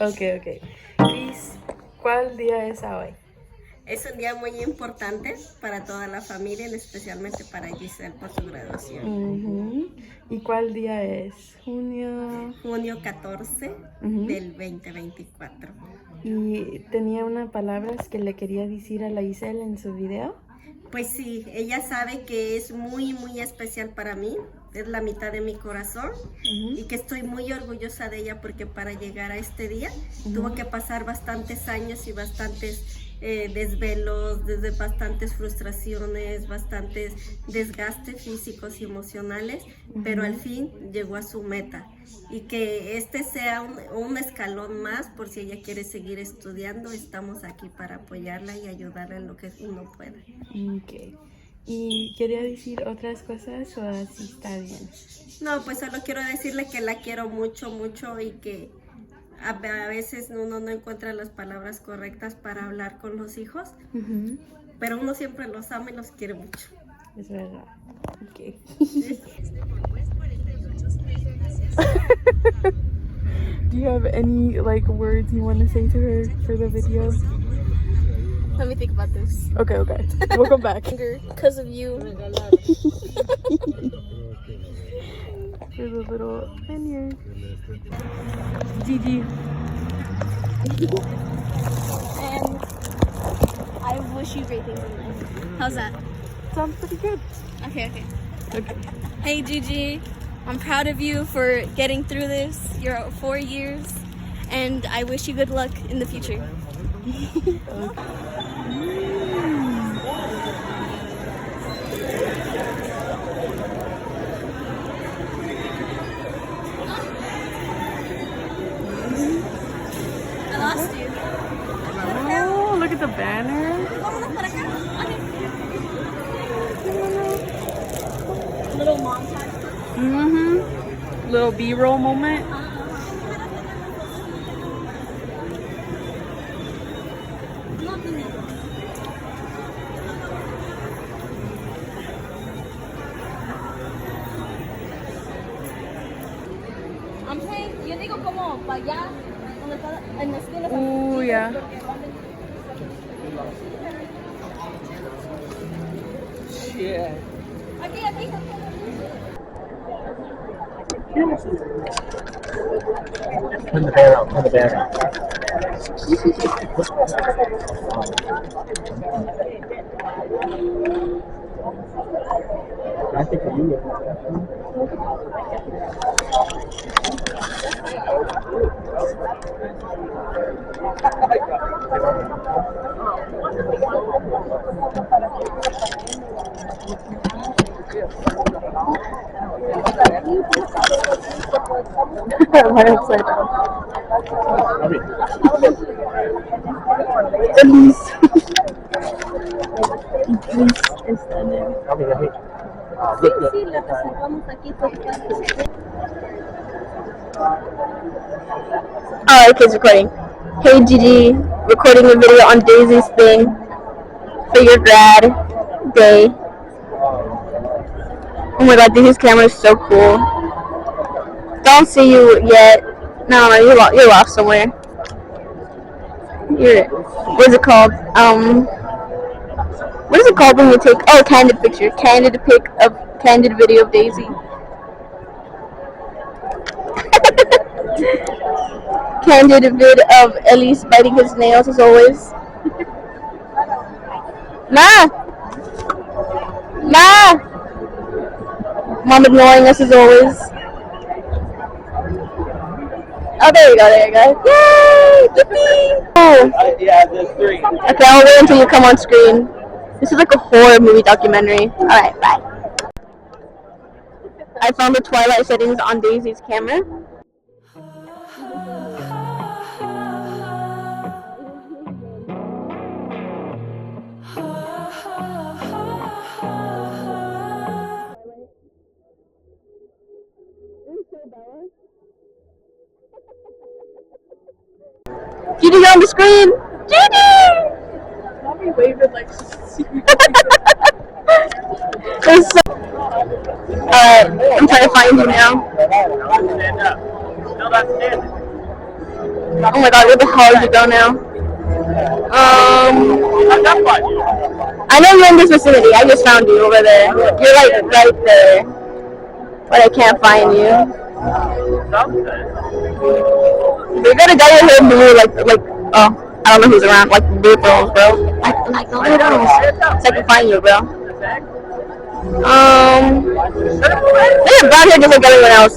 Ok. Cris, ¿cuál día es hoy? Es un día muy importante para toda la familia, especialmente para Gicelle por su graduación. ¿Y cuál día es? Junio. Junio 14 del 2024. ¿Y tenía unas palabras que le quería decir a la Gicelle en su video? Pues sí, ella sabe que es muy, muy especial para mí. Es la mitad de mi corazón y que estoy muy orgullosa de ella porque para llegar a este día tuvo que pasar bastantes años y bastantes desvelos, desde bastantes frustraciones, bastantes desgastes físicos y emocionales, pero al fin llegó a su meta y que este sea un escalón más por si ella quiere seguir estudiando. Estamos aquí para apoyarla y ayudarla en lo que uno pueda. Ok. ¿Y quería decir otras cosas o así está bien? No, pues solo quiero decirle que la quiero mucho, mucho y que a veces uno no encuentra las palabras correctas para hablar con los hijos, pero uno siempre los ama y los quiere mucho. Es verdad. Ok. Do you have any words you want to say to her for the video? Let me think about this. Okay. We'll come back. Because of you. For the little lanyard. Gigi. And I wish you great things in life. How's that? Sounds pretty good. Okay. Okay. Hey, Gigi. I'm proud of you for getting through this. You're 4 years. And I wish you good luck in the future. I lost you. Oh, look at the banner. Little montage. Little B-roll moment. I'm saying, yo digo como para allá, donde está en la esquina. Oh, yeah. Yeah. Aquí. Turn the banner out. I think you. Right upside down. Sí, la reservamos aquí. Alright, kids, recording. Hey Gigi, recording a video on Daisy's thing for your grad day. Oh my god, Daisy's camera is so cool. Don't see you yet. No, you're off somewhere. What is it called? What is it called when you take? Oh, candid picture. Candid video of Daisy. Candid vid of Elise biting his nails as always. Ma! Mom ignoring us as always. Oh, there you go. Yay! Yippee! Oh. Yeah, there's 3. Okay, I'll wait until you come on screen. This is like a horror movie documentary. Alright, bye. I found the twilight settings on Daisy's camera. Gigi, you're on the screen! Gigi! Mommy waving like Alright, I'm trying to find you now. Stand up. Still not standing. Oh my god, where the hell did you go now? I know you're in this vicinity. I just found you over there. You're like right there, but I can't find you. You're gonna dye your hair blue, oh, I don't know who's around, like blue girls, bro. Like the widows. So I can find you, bro. They have brown hair just like everyone else.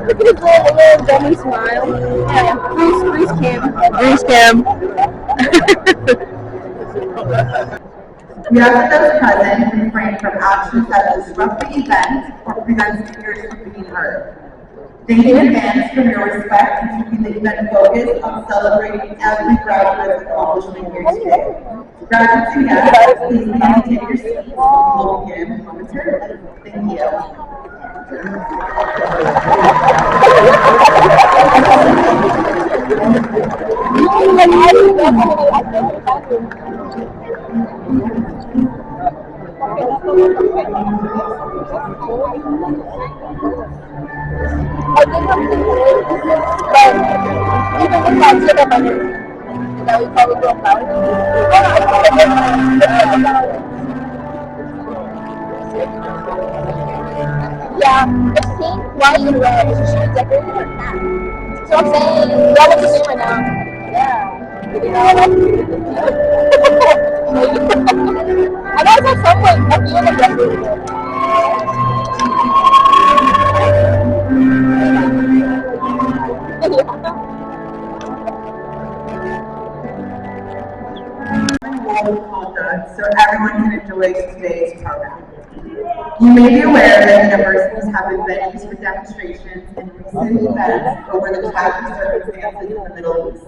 Look at his little dummy smile. Yeah, Bruce Kim. Bruce Kim. We ask those present refrain from actions that disrupt the event or prevent peers from being heard. Thank you in advance for your respect and keeping the event focused on celebrating every graduate's accomplishment here today. Graduates and guests, please begin to take your seats. We will begin momentarily. Thank you. Yeah, it's pink, white, and red. She was decorated like that. So I'm saying, y'all look the same right now. Yeah. You know, that's I know it's at some point, at the end of the So everyone can enjoy today's program. You may be aware that universities have been venues for demonstrations and recent events over the tragic circumstances in the Middle East.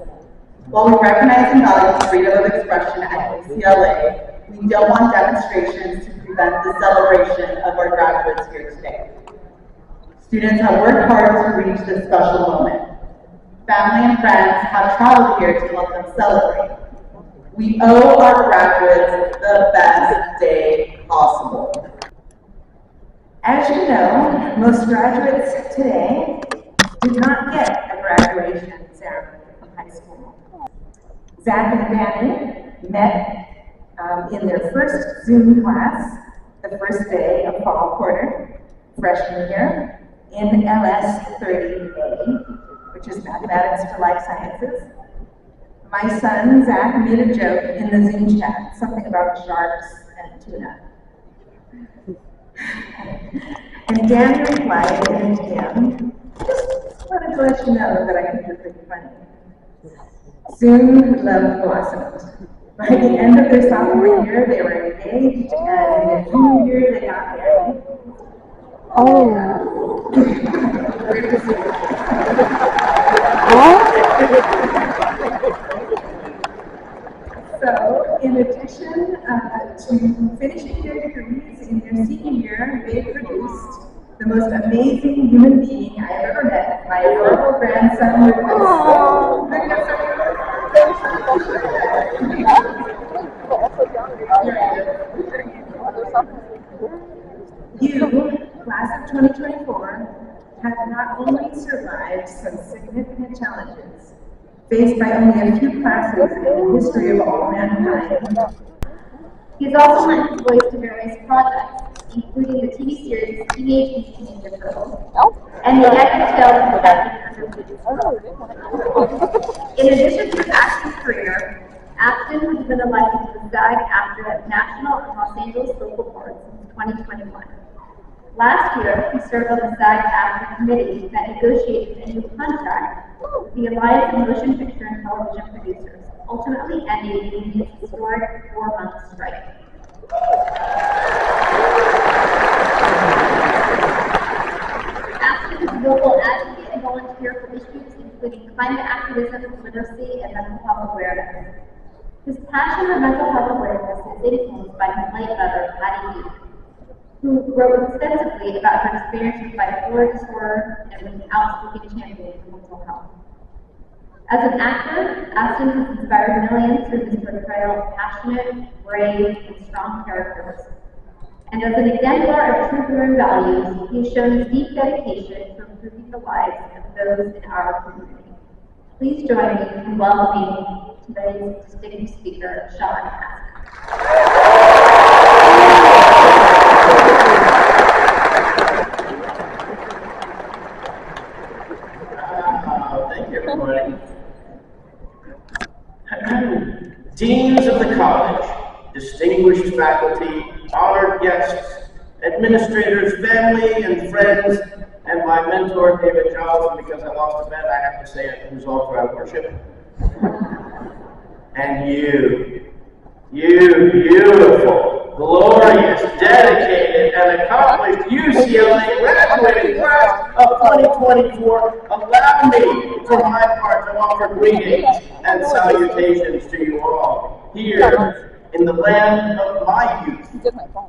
While we recognize and value freedom of expression at UCLA, we don't want demonstrations to prevent the celebration of our graduates here today. Students have worked hard to reach this special moment. Family and friends have traveled here to help them celebrate. We owe our graduates the best day possible. As you know, most graduates today did not get a graduation ceremony from high school. Zach and Danny met in their first Zoom class, the first day of fall quarter, freshman year, in LS 30A, which is Mathematics for Life Sciences. My son, Zach, made a joke in the Zoom chat, something about sharks and tuna. And Danny replied in him, just wanted to let you know that I think you're pretty funny. Soon, love blossomed. By the end of their sophomore year, they were engaged, and in their junior year, they got married. So, in addition to finishing their degrees in their senior year, they produced the most amazing human being I have ever met, my adorable grandson You, class of 2024, have not only survived some significant challenges faced by only a few classes in the history of all mankind. He's also lent his voice to various projects, including the TV series Teenage Mutant Ninja Turtles and the epic tale of the In addition to his acting career, Afton has been elected to the SAG-AFTRA National and Los Angeles Local Board since 2021. Last year, he served on the SAG-AFTRA committee that negotiated a new contract with the Alliance of Motion Picture and Television Producers, ultimately ending the union's historic 4-month strike. Afton is a vocal advocate and volunteer for issues including climate activism, literacy, and mental health awareness. His passion for mental health awareness is influenced by his late brother, Patty Duke. who wrote extensively about her experience with bipolar disorder and was an outspoken champion for mental health. As an actor, Aston has inspired millions through his portrayal of passionate, brave, and strong characters. And as an exemplar of true Bruin values, he has shown his deep dedication to improving the lives of those in our community. Please join me in welcoming today's distinguished speaker, Sean Aston. Thank you, everybody. Deans of the college, distinguished faculty, honored guests, administrators, family, and friends, and my mentor, David Johnson, because I lost a bet, I have to say it, who's all throughout worship. And you beautiful, glorious, dedicated, and accomplished UCLA graduating class of 2024, allow me, for my part, to offer greetings and salutations to you all here in the land of my youth,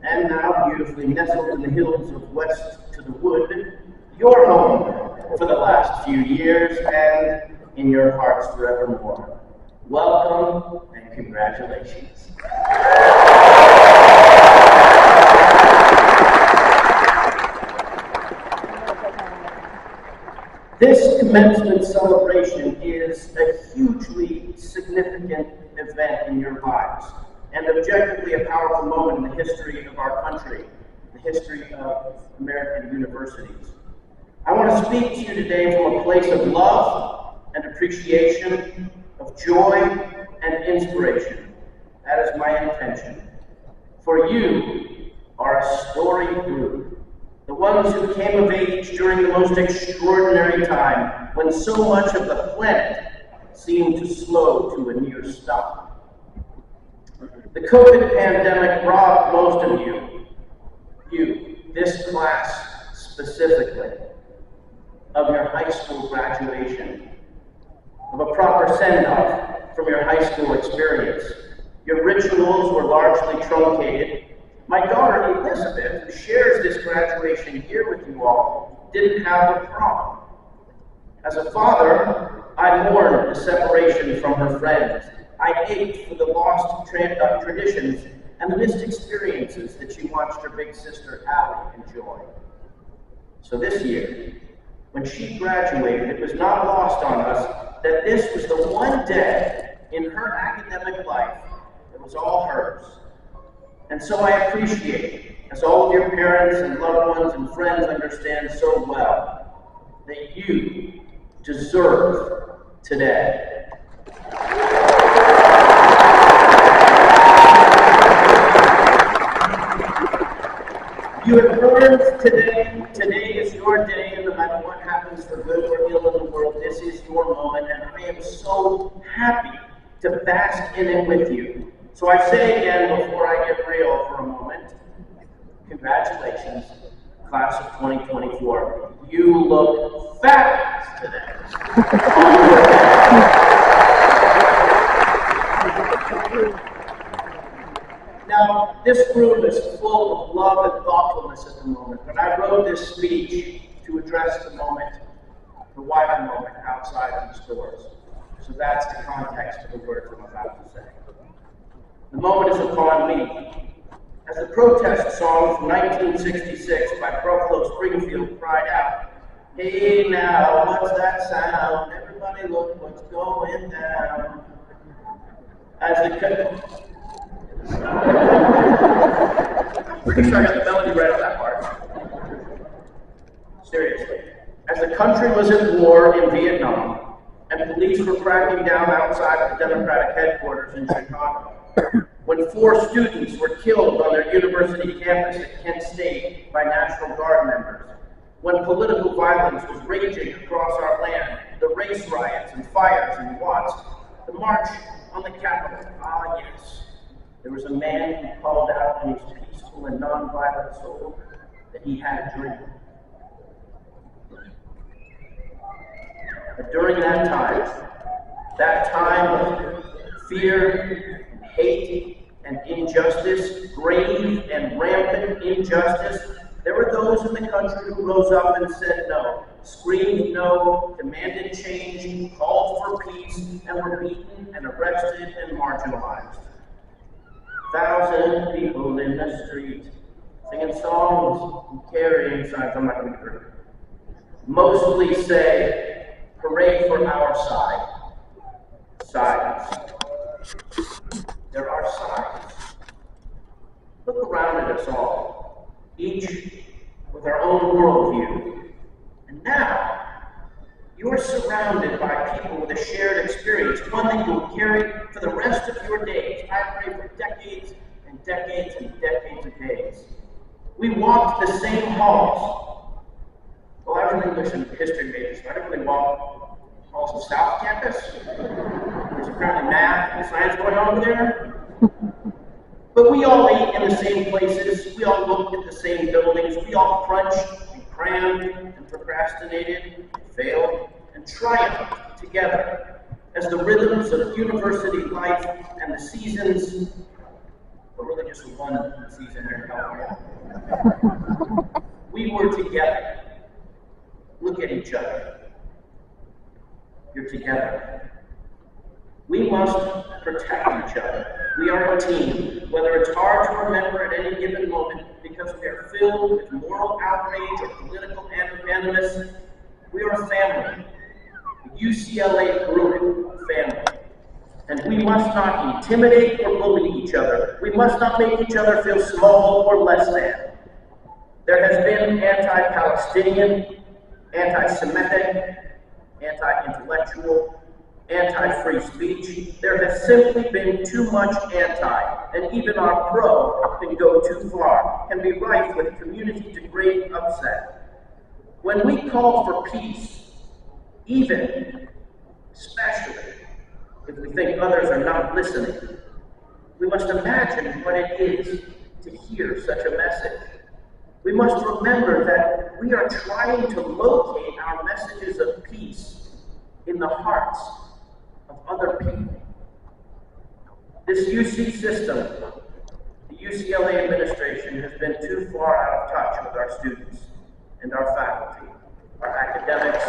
and now beautifully nestled in the hills of West to the Wood, your home for the last few years and in your hearts forevermore. Welcome and congratulations. This commencement celebration is a hugely significant event in your lives, and objectively a powerful moment in the history of our country, the history of American universities. I want to speak to you today from a place of love and appreciation, of joy and inspiration. That is my intention. For you are a storied group, the ones who came of age during the most extraordinary time when so much of the planet seemed to slow to a near stop. The COVID pandemic robbed most of you, this class specifically, of your high school graduation, of a proper send-off from your high school experience. Your rituals were largely truncated. My daughter Elizabeth, who shares this graduation year with you all, didn't have a prom. As a father, I mourned the separation from her friends. I ached for the lost traditions and the missed experiences that she watched her big sister Allie enjoy. So this year, when she graduated, it was not lost on us that this was the one day in her academic life that was all hers. And so I appreciate, as all of your parents and loved ones and friends understand so well, that you deserve today. You have earned today. Today is your day, and no matter what happens for good or ill in the world, this is your moment, and I am so happy to bask in it with you. So I say again, before I get real for a moment, congratulations, class of 2024. You look fabulous today. Now, this room is full of love and thoughtfulness at the moment, but I wrote this speech to address the moment, the wider moment outside these doors. So that's the context of the words I'm about to say. The moment is upon me. As the protest song from 1966 by Buffalo Springfield cried out, "Hey now, what's that sound? Everybody look what's going down." As the pretty sure I got the melody right on that part. Seriously. As the country was at war in Vietnam, and police were cracking down outside of the Democratic headquarters in Chicago, when 4 students were killed on their university campus at Kent State by National Guard members, when political violence was raging across our land, the race riots and fires in Watts, the march on the Capitol, ah yes, there was a man who called out in his peaceful and nonviolent soul that he had a dream. But during that time of fear and hate and injustice, grave and rampant injustice, there were those in the country who rose up and said no, screamed no, demanded change, called for peace, and were beaten and arrested and marginalized. 1,000 people in the street, singing songs and carrying signs. I'm not going to get through. Mostly say, hooray for our side. Sides. There are sides. Look around at us all, each with our own worldview. And now, you are surrounded by people with a shared experience, one that you will carry for the rest of your days. I pray for decades and decades and decades of days. We walked the same halls. Well, I was an English and history major, so I didn't really walk halls of South Campus. There's apparently math and science going on over there. But we all ate in the same places. We all looked at the same buildings. We all crunched and crammed and procrastinated, and failed, and triumphed together as the rhythms of university life and the seasons, but really just one season here in California. We were together. Look at each other. You're together. We must protect each other. We are a team, whether it's hard to remember at any given moment because we are filled with moral outrage or political animus. We are a family. The UCLA Bruin family. And we must not intimidate or bully each other. We must not make each other feel small or less than. There has been anti-Palestinian, anti-Semitic, anti-intellectual, anti-free speech. There has simply been too much anti, and even our pro can go too far, can be rife with community-degrading upset. When we call for peace, even, especially, if we think others are not listening, we must imagine what it is to hear such a message. We must remember that we are trying to locate our messages of peace in the hearts of other people. This UC system, the UCLA administration, has been too far out of touch with our students and our faculty, our academics.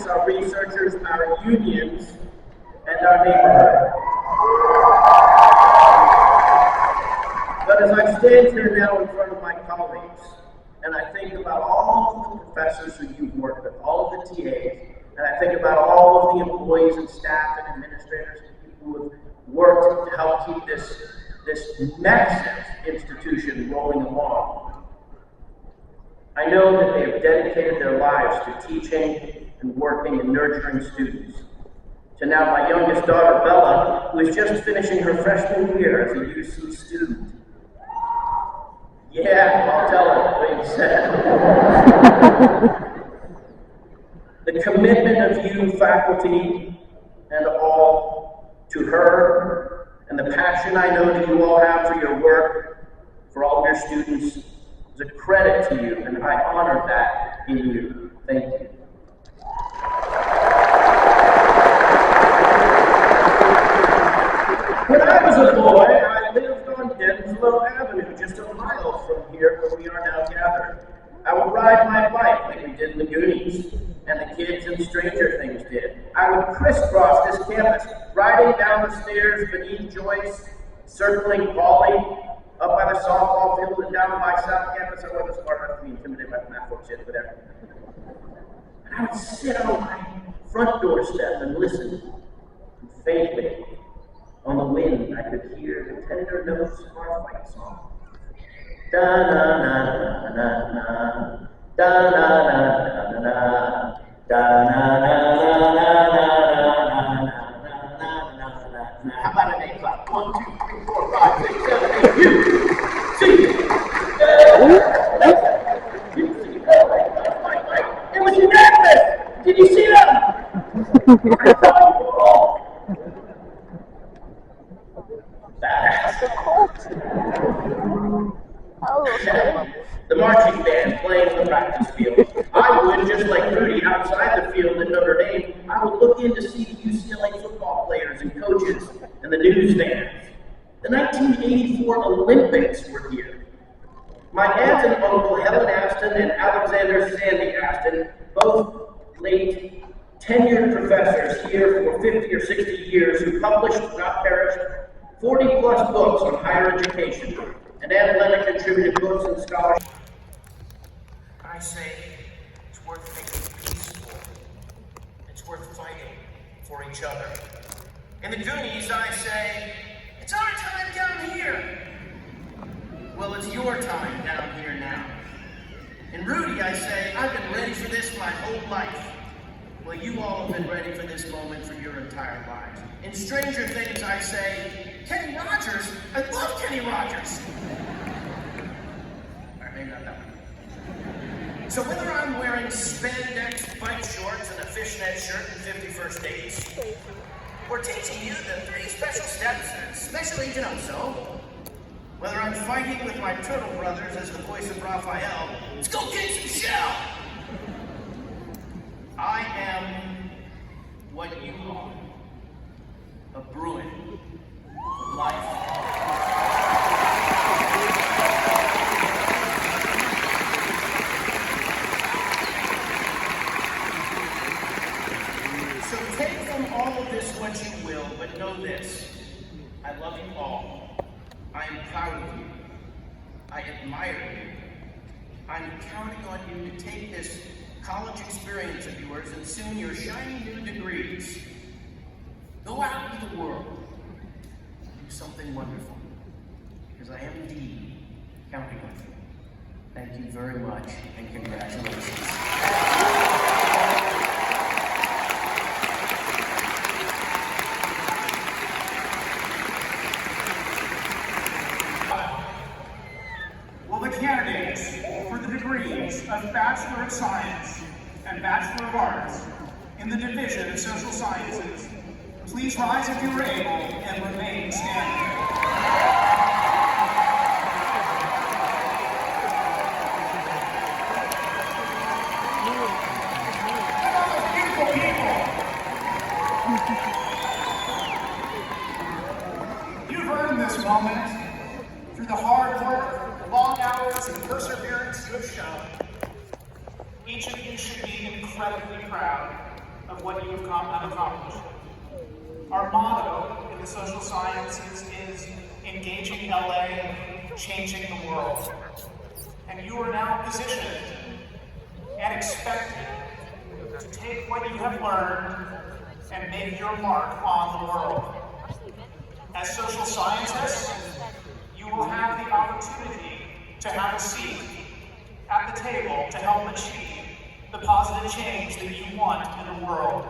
Our researchers, our unions, and our neighborhood. But as I stand here now in front of my colleagues, and I think about all of the professors who you've worked with, all of the TAs, and I think about all of the employees and staff and administrators who have worked to help keep this massive institution rolling along, I know that they have dedicated their lives to teaching and working and nurturing students. To now my youngest daughter, Bella, who is just finishing her freshman year as a UC student. Yeah, I'll tell her what you said. The commitment of you, faculty, and all, to her, and the passion I know that you all have for your work, for all of your students, is a credit to you, and I honor that in you. Thank you. When I was a boy, I lived on Denslow Avenue, just a mile from here where we are now gathered. I would ride my bike like we did in the Goonies, and the kids in Stranger Things did. I would crisscross this campus, riding down the stairs beneath Joyce, circling Polly, up by the softball field and down by South Campus. I wasn't smart enough to be intimidated by the math folks yet, but there. And I would sit on my front doorstep and listen. And faintly, on the wind, I could hear the tender notes of our fight song. Da-na-na-na-na-na, da-na-na-na-na-na, da-na-na-na-na-na-na-na-na-na-na-na. How about an A clap? 1, 2, 3, 4, 5, 6, 7, 8. You sing it. You sing it. It was unanimous. Did you see that? I saw you all. The marching band playing the practice field. I would just in to see the UCLA football players and coaches and the newsstands. The 1984 Olympics were here. My aunt and uncle Helen Aston and Alexander Sandy Aston, both late tenured professors here for 50 or 60 years who published, not perished, 40 plus books on higher education, and Aunt Lena contributed books and scholarship. I say it's worth making peaceful. It's worth fighting for each other. In the Goonies, I say, it's our time down here. Well, it's your time down here now. In Rudy, I say, I've been ready for this my whole life. Well, you all have been ready for this moment for your entire lives. In Stranger Things, I say, Kenny Rogers? I love Kenny Rogers! Alright, maybe not that one. So whether I'm wearing spandex bike shorts and a fishnet shirt and 51st dates, or teaching you the 3 special steps and special agent so, whether I'm fighting with my turtle brothers as the voice of Raphael, let's go get some shell! I am what you are, a Bruin for life. So take from all of this what you will, but know this, I love you all. I am proud of you. I admire you. I'm counting on you to take this college experience of yours and soon your shiny new degrees. Go out into the world. Do something wonderful. Because I am indeed counting on you. Thank you very much and congratulations. Candidates for the degrees of Bachelor of Science and Bachelor of Arts in the Division of Social Sciences, please rise if you are able and remain standing. Beautiful people! You've earned this moment through the hard work, long hours and perseverance you have shown. Each of you should be incredibly proud of what you have accomplished. Our motto in the social sciences is engaging LA, changing the world. And you are now positioned and expected to take what you have learned and make your mark on the world. As social scientists, you will have the opportunity to have a seat at the table to help achieve the positive change that you want in the world.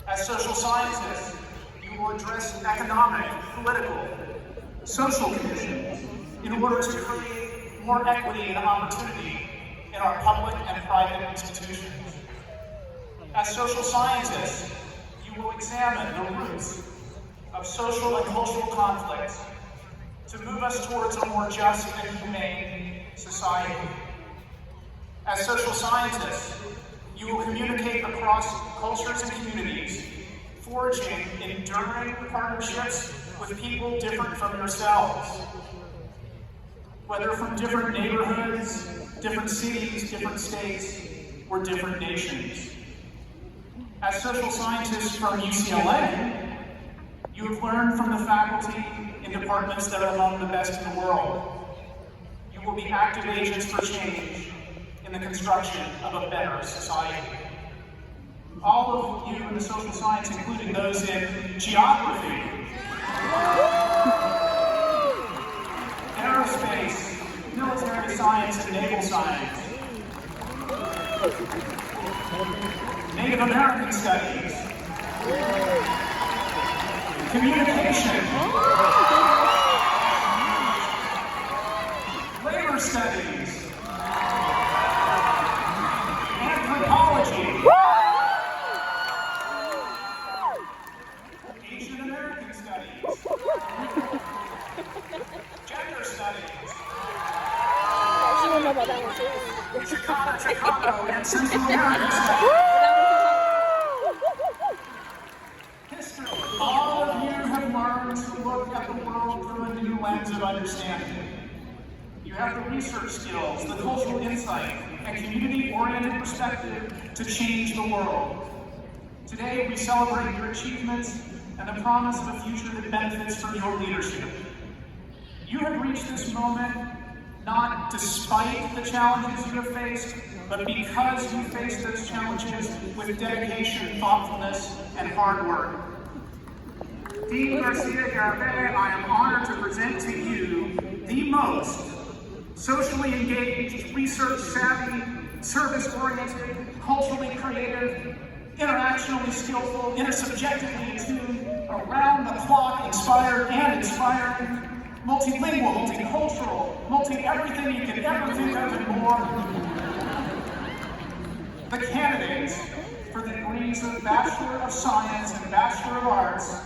As social scientists, you will address economic, political, social conditions in order to create more equity and opportunity in our public and private institutions. As social scientists, you will examine the roots of social and cultural conflicts to move us towards a more just and humane society. As social scientists, you will communicate across cultures and communities, forging enduring partnerships with people different from yourselves. Whether from different neighborhoods, different cities, different states, or different nations. As social scientists from UCLA, you have learned from the faculty in departments that are among the best in the world. You will be active agents for change in the construction of a better society. All of you in the social science, including those in geography, aerospace, military science and naval science, Native American studies, communication, labor studies, anthropology, Asian American studies, gender studies, Chicano and Central American studies. understanding. You have the research skills, the cultural insight, and community-oriented perspective to change the world. Today, we celebrate your achievements and the promise of a future that benefits from your leadership. You have reached this moment not despite the challenges you have faced, but because you faced those challenges with dedication, thoughtfulness, and hard work. Dean Garcia-Garvey, I am honored to present to you the most socially engaged, research-savvy, service-oriented, culturally creative, interactionally skillful, intersubjectively attuned, around-the-clock inspired and inspiring, multilingual, multicultural, multi-everything you could ever think of and more. The candidates for the degrees of Bachelor of Science and Bachelor of Arts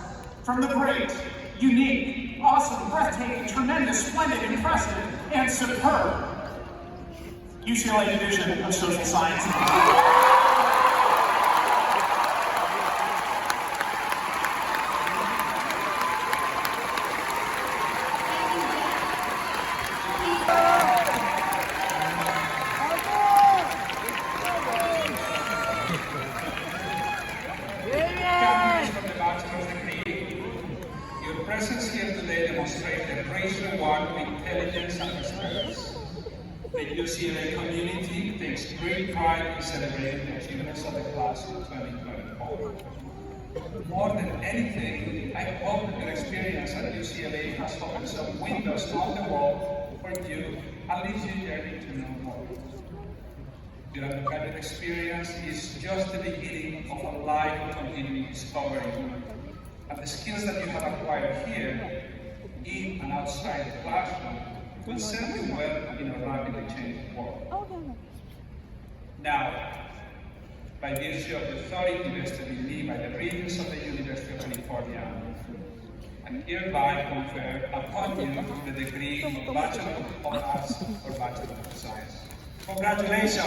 from the great, unique, awesome, breathtaking, tremendous, splendid, impressive, and superb UCLA Division of Social Sciences. Your presence here today demonstrates the great reward, intelligence, and experience. The UCLA community takes great pride in celebrating the achievements of the class of 2024. More than anything, I hope that your experience at UCLA has opened some windows on the world for you and leads you yearning to know more. Your undergraduate experience is just the beginning of a life of continuing discovery, and the skills that you have acquired here, in and outside the classroom, will serve you well in a rapidly changing world. Now, by virtue of the authority vested in me by the Regents of the University of California, I hereby confer upon you the degree of Bachelor of Arts or Bachelor of Science. Congratulations!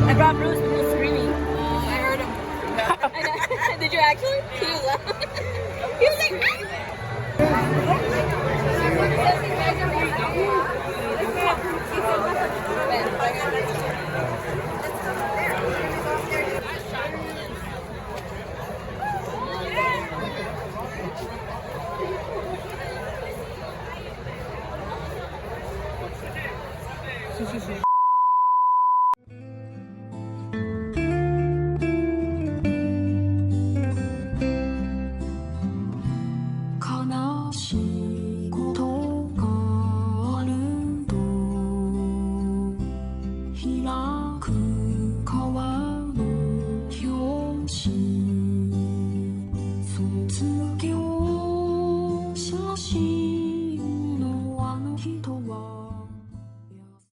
I brought Bruce.